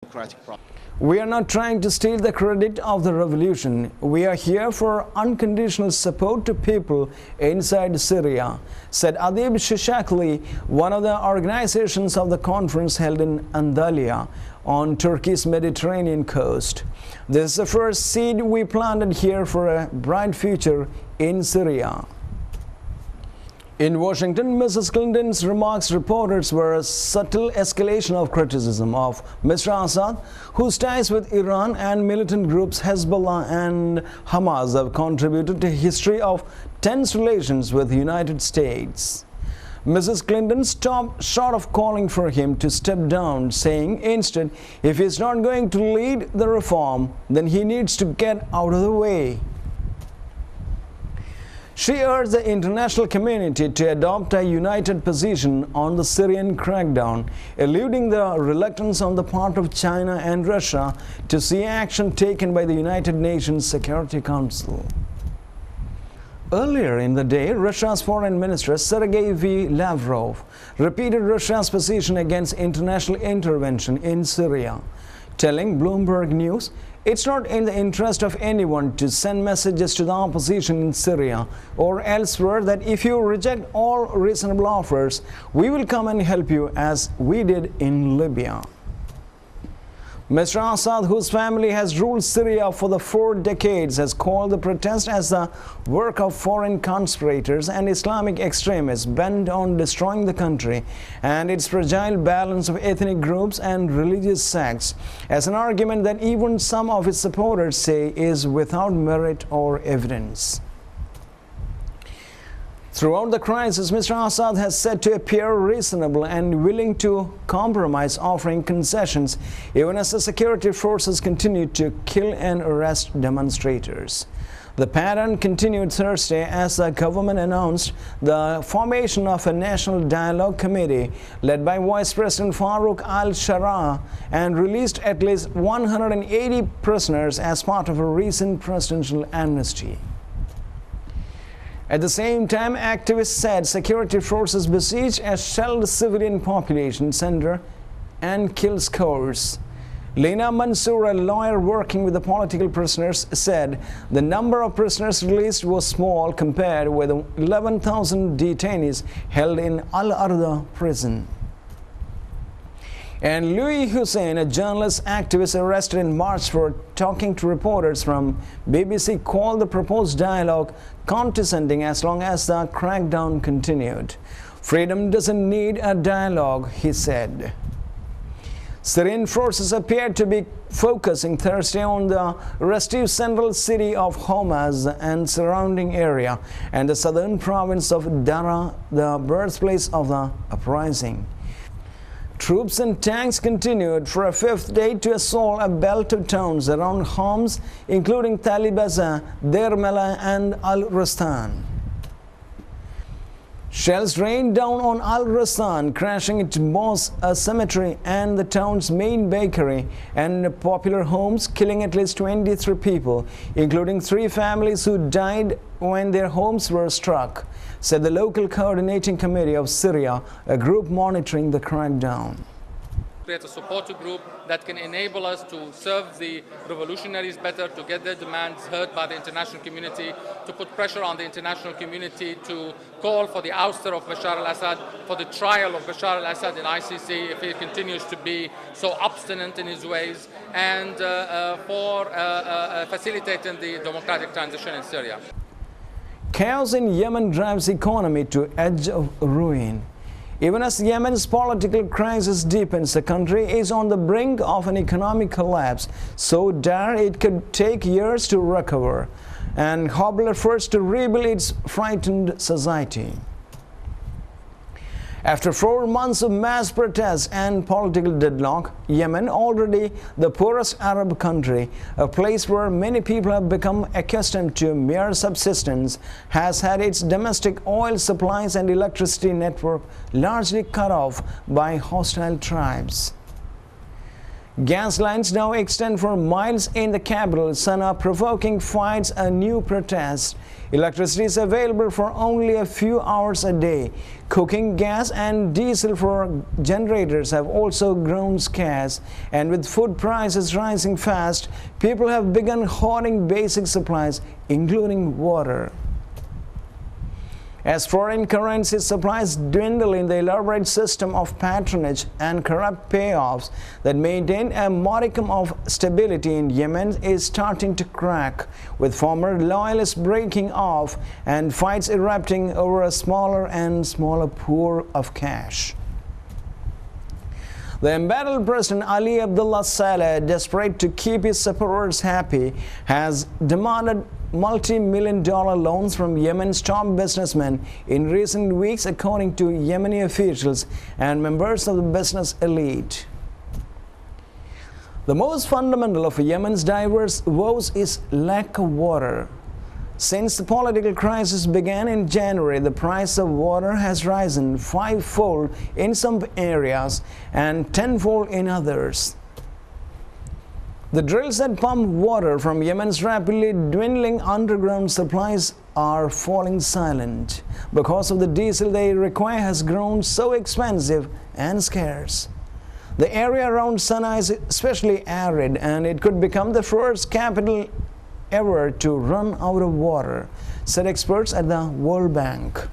democratic process. We are not trying to steal the credit of the revolution. We are here for unconditional support to people inside Syria, said Adib Shishakli, one of the organizations of the conference held in Antalya on Turkey's Mediterranean coast. This is the first seed we planted here for a bright future in Syria. In Washington, Mrs. Clinton's remarks reporters were a subtle escalation of criticism of Mr. Assad, whose ties with Iran and militant groups Hezbollah and Hamas have contributed to a history of tense relations with the United States. Mrs. Clinton stopped short of calling for him to step down, saying instead, if he is not going to lead the reform, then he needs to get out of the way. She urged the international community to adopt a united position on the Syrian crackdown, eluding the reluctance on the part of China and Russia to see action taken by the United Nations Security Council. Earlier in the day, Russia's Foreign Minister Sergei V. Lavrov repeated Russia's position against international intervention in Syria, telling Bloomberg News, "It's not in the interest of anyone to send messages to the opposition in Syria or elsewhere that if you reject all reasonable offers, we will come and help you as we did in Libya." Mr. Assad, whose family has ruled Syria for the 4 decades, has called the protest as the work of foreign conspirators and Islamic extremists bent on destroying the country and its fragile balance of ethnic groups and religious sects, as an argument that even some of its supporters say is without merit or evidence. Throughout the crisis, Mr. Assad has said to appear reasonable and willing to compromise, offering concessions even as the security forces continue to kill and arrest demonstrators. The pattern continued Thursday as the government announced the formation of a National Dialogue Committee led by Vice President Farouk al-Shara and released at least 180 prisoners as part of a recent presidential amnesty. At the same time, activists said security forces besieged a shelled civilian population center and killed scores. Lena Mansour, a lawyer working with the political prisoners, said the number of prisoners released was small compared with the 11,000 detainees held in Al-Arda prison. And Louis Hussein, a journalist activist arrested in March for talking to reporters from BBC, called the proposed dialogue condescending as long as the crackdown continued. Freedom doesn't need a dialogue, he said. Syrian forces appeared to be focusing Thursday on the restive central city of Homs and surrounding area and the southern province of Daraa, the birthplace of the uprising. Troops and tanks continued for a 5th day to assault a belt of towns around Homs, including Talibaza, Deir Mela and Al-Rastan. Shells rained down on Al-Rastan, crashing into mosque, a cemetery and the town's main bakery and popular homes, killing at least 23 people, including 3 families who died when their homes were struck, said the local coordinating committee of Syria, a group monitoring the crackdown. Create a support group that can enable us to serve the revolutionaries better, to get their demands heard by the international community, to put pressure on the international community to call for the ouster of Bashar al-Assad, for the trial of Bashar al-Assad in ICC if he continues to be so obstinate in his ways, and for facilitating the democratic transition in Syria. Chaos in Yemen drives the economy to edge of ruin. Even as Yemen's political crisis deepens, the country is on the brink of an economic collapse so dire it could take years to recover and hobble efforts to rebuild its frightened society. After 4 months of mass protests and political deadlock, Yemen, already the poorest Arab country, a place where many people have become accustomed to mere subsistence, has had its domestic oil supplies and electricity network largely cut off by hostile tribes. Gas lines now extend for miles in the capital, Sana'a, provoking fights and new protests. Electricity is available for only a few hours a day. Cooking gas and diesel for generators have also grown scarce, and with food prices rising fast, people have begun hoarding basic supplies, including water. As foreign currency supplies dwindle in the elaborate system of patronage and corrupt payoffs that maintain a modicum of stability in Yemen is starting to crack, with former loyalists breaking off and fights erupting over a smaller and smaller pool of cash. The embattled President Ali Abdullah Saleh, desperate to keep his supporters happy, has demanded multi-million-dollar loans from Yemen's top businessmen in recent weeks, according to Yemeni officials and members of the business elite. The most fundamental of Yemen's diverse woes is lack of water. Since the political crisis began in January, the price of water has risen fivefold in some areas and tenfold in others. The drills that pump water from Yemen's rapidly dwindling underground supplies are falling silent because of the diesel they require has grown so expensive and scarce. The area around Sana'a is especially arid, and it could become the first capital ever to run out of water, said experts at the World Bank.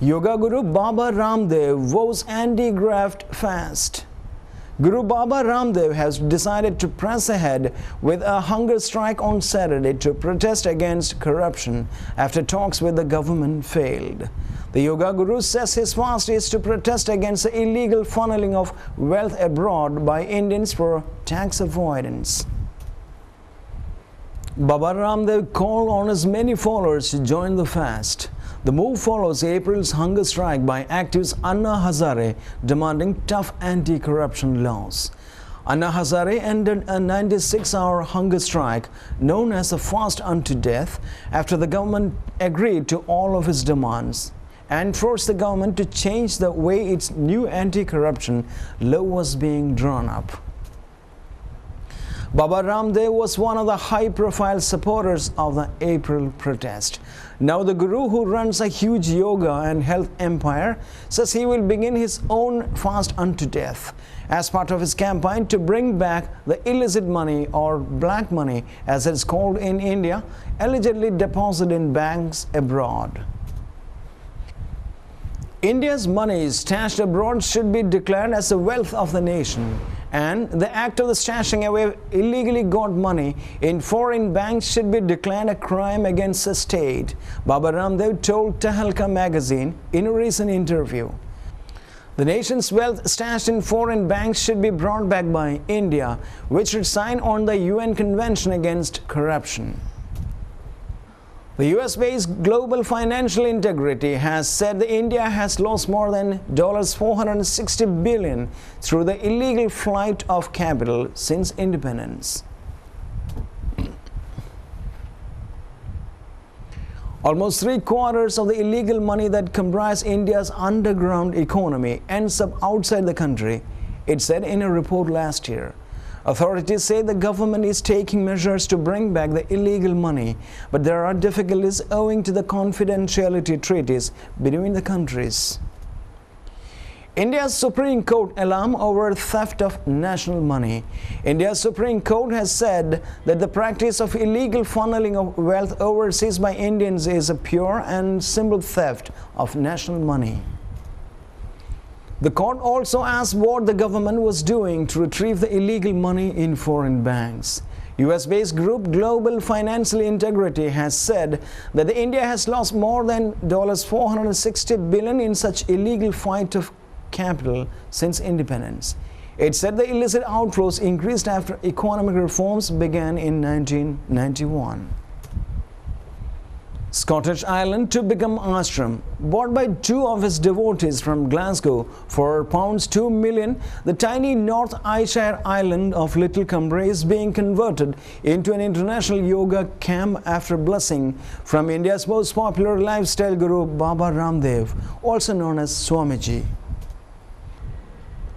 Yoga Guru Baba Ramdev vows anti-graft fast. Guru Baba Ramdev has decided to press ahead with a hunger strike on Saturday to protest against corruption after talks with the government failed. The Yoga Guru says his fast is to protest against the illegal funneling of wealth abroad by Indians for tax avoidance. Baba Ramdev called on his many followers to join the fast. The move follows April's hunger strike by activist Anna Hazare demanding tough anti-corruption laws. Anna Hazare ended a 96-hour hunger strike known as a fast unto death after the government agreed to all of his demands and forced the government to change the way its new anti-corruption law was being drawn up. Baba Ramdev was one of the high-profile supporters of the April protest. Now the Guru, who runs a huge yoga and health empire, says he will begin his own fast unto death as part of his campaign to bring back the illicit money, or black money as it's called in India, allegedly deposited in banks abroad. India's money stashed abroad should be declared as the wealth of the nation, and the act of the stashing away illegally got money in foreign banks should be declared a crime against the state, Baba Ramdev told Tahalka magazine in a recent interview. The nation's wealth stashed in foreign banks should be brought back by India, which should sign on the UN Convention Against Corruption. The US-based Global Financial Integrity has said that India has lost more than $460 billion through the illegal flight of capital since independence. Almost three-quarters of the illegal money that comprise India's underground economy ends up outside the country, it said in a report last year. Authorities say the government is taking measures to bring back the illegal money, but there are difficulties owing to the confidentiality treaties between the countries. India's Supreme Court alarm over theft of national money. India's Supreme Court has said that the practice of illegal funneling of wealth overseas by Indians is a pure and simple theft of national money. The court also asked what the government was doing to retrieve the illegal money in foreign banks. US-based group Global Financial Integrity has said that India has lost more than $460 billion in such illegal flight of capital since independence. It said the illicit outflows increased after economic reforms began in 1991. Scottish island to become ashram. Bought by two of his devotees from Glasgow for £2 million, the tiny North Ayrshire island of Little Cumbria is being converted into an international yoga camp after blessing from India's most popular lifestyle guru Baba Ramdev, also known as Swamiji.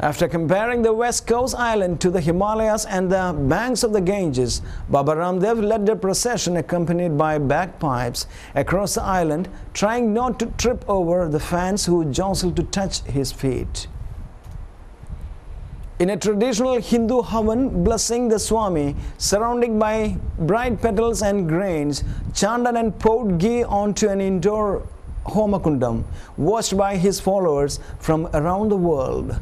After comparing the West Coast island to the Himalayas and the banks of the Ganges, Baba Ramdev led a procession accompanied by bagpipes across the island, trying not to trip over the fans who jostled to touch his feet. In a traditional Hindu havan blessing the Swami, surrounded by bright petals and grains, chanted and poured ghee onto an indoor homakundam, watched by his followers from around the world.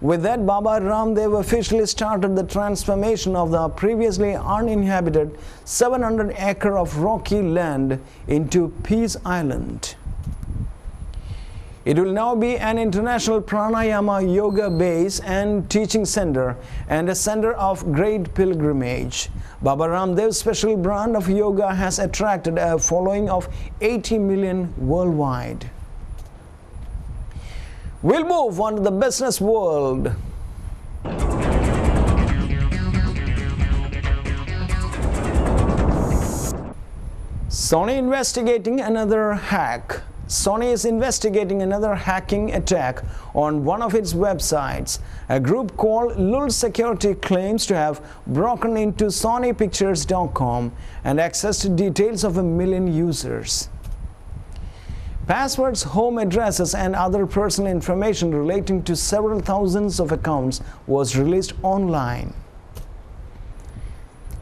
With that, Baba Ramdev officially started the transformation of the previously uninhabited 700-acre of rocky land into Peace Island. It will now be an international pranayama yoga base and teaching center and a center of great pilgrimage. Baba Ramdev's special brand of yoga has attracted a following of 80 million worldwide. We'll move on to the business world. Sony investigating another hack. Sony is investigating another hacking attack on one of its websites. A group called Lul Security claims to have broken into SonyPictures.com and accessed details of 1 million users. Passwords, home addresses, and other personal information relating to several thousands of accounts was released online.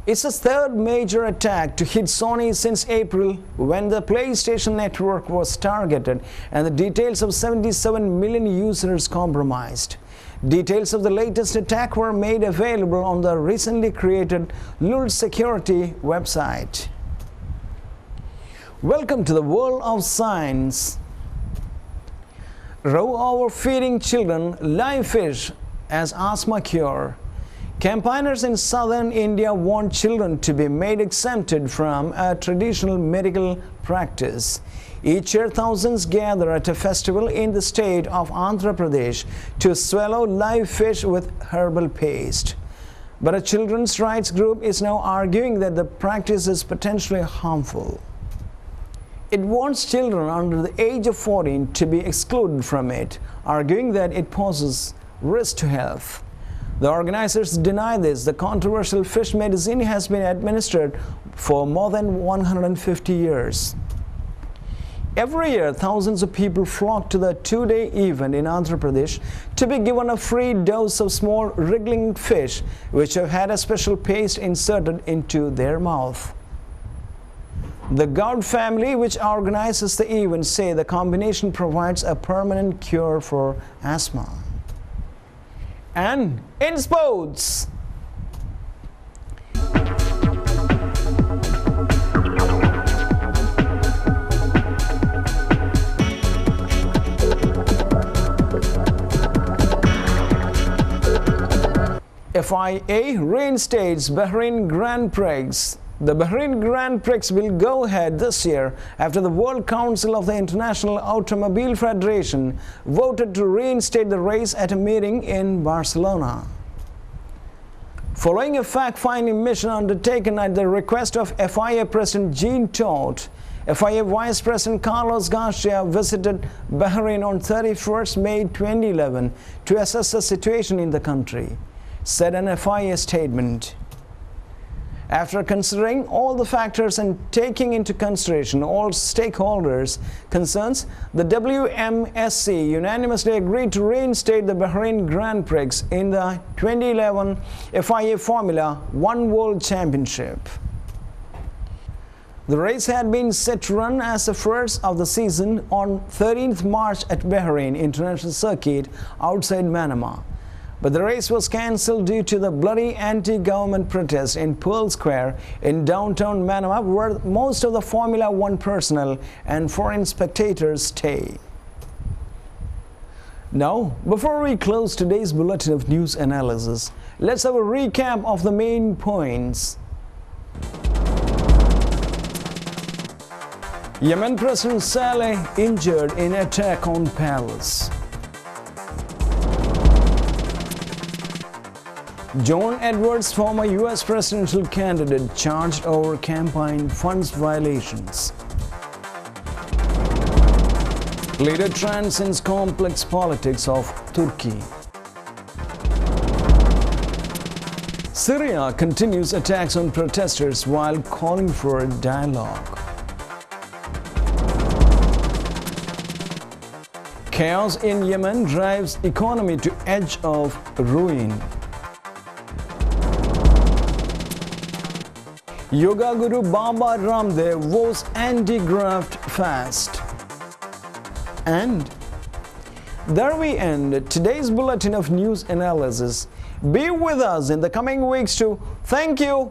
It's the third major attack to hit Sony since April, when the PlayStation Network was targeted and the details of 77 million users compromised. Details of the latest attack were made available on the recently created Lul Security website. Welcome to the world of science. Raw overfeeding children live fish as asthma cure. Campaigners in southern India want children to be made exempted from a traditional medical practice. Each year, thousands gather at a festival in the state of Andhra Pradesh to swallow live fish with herbal paste. But a children's rights group is now arguing that the practice is potentially harmful. It wants children under the age of 14 to be excluded from it, arguing that it poses risk to health. The organizers deny this. The controversial fish medicine has been administered for more than 150 years. Every year, thousands of people flock to the two-day event in Andhra Pradesh to be given a free dose of small wriggling fish, which have had a special paste inserted into their mouth. The Goud family, which organizes the event, say the combination provides a permanent cure for asthma. And in sports, FIA reinstates Bahrain Grand Prix. The Bahrain Grand Prix will go ahead this year after the World Council of the International Automobile Federation voted to reinstate the race at a meeting in Barcelona. Following a fact-finding mission undertaken at the request of FIA President Jean Todt, FIA Vice President Carlos Garcia visited Bahrain on 31st May 2011 to assess the situation in the country, said an FIA statement. After considering all the factors and taking into consideration all stakeholders' concerns, the WMSC unanimously agreed to reinstate the Bahrain Grand Prix in the 2011 FIA Formula One World Championship. The race had been set to run as the first of the season on 13th March at Bahrain International Circuit outside Manama. But the race was cancelled due to the bloody anti-government protest in Pearl Square in downtown Manama, where most of the Formula One personnel and foreign spectators stay. Now, before we close today's bulletin of news analysis, let's have a recap of the main points. Yemen President Saleh injured in attack on palace. John Edwards, former U.S. presidential candidate, charged over campaign funds violations. Leader transcends complex politics of Turkey. Syria continues attacks on protesters while calling for dialogue. Chaos in Yemen drives economy to edge of ruin. Yoga Guru Baba Ramdev vows anti-graft fast. And there we end today's bulletin of news analysis. Be with us in the coming weeks too. Thank you.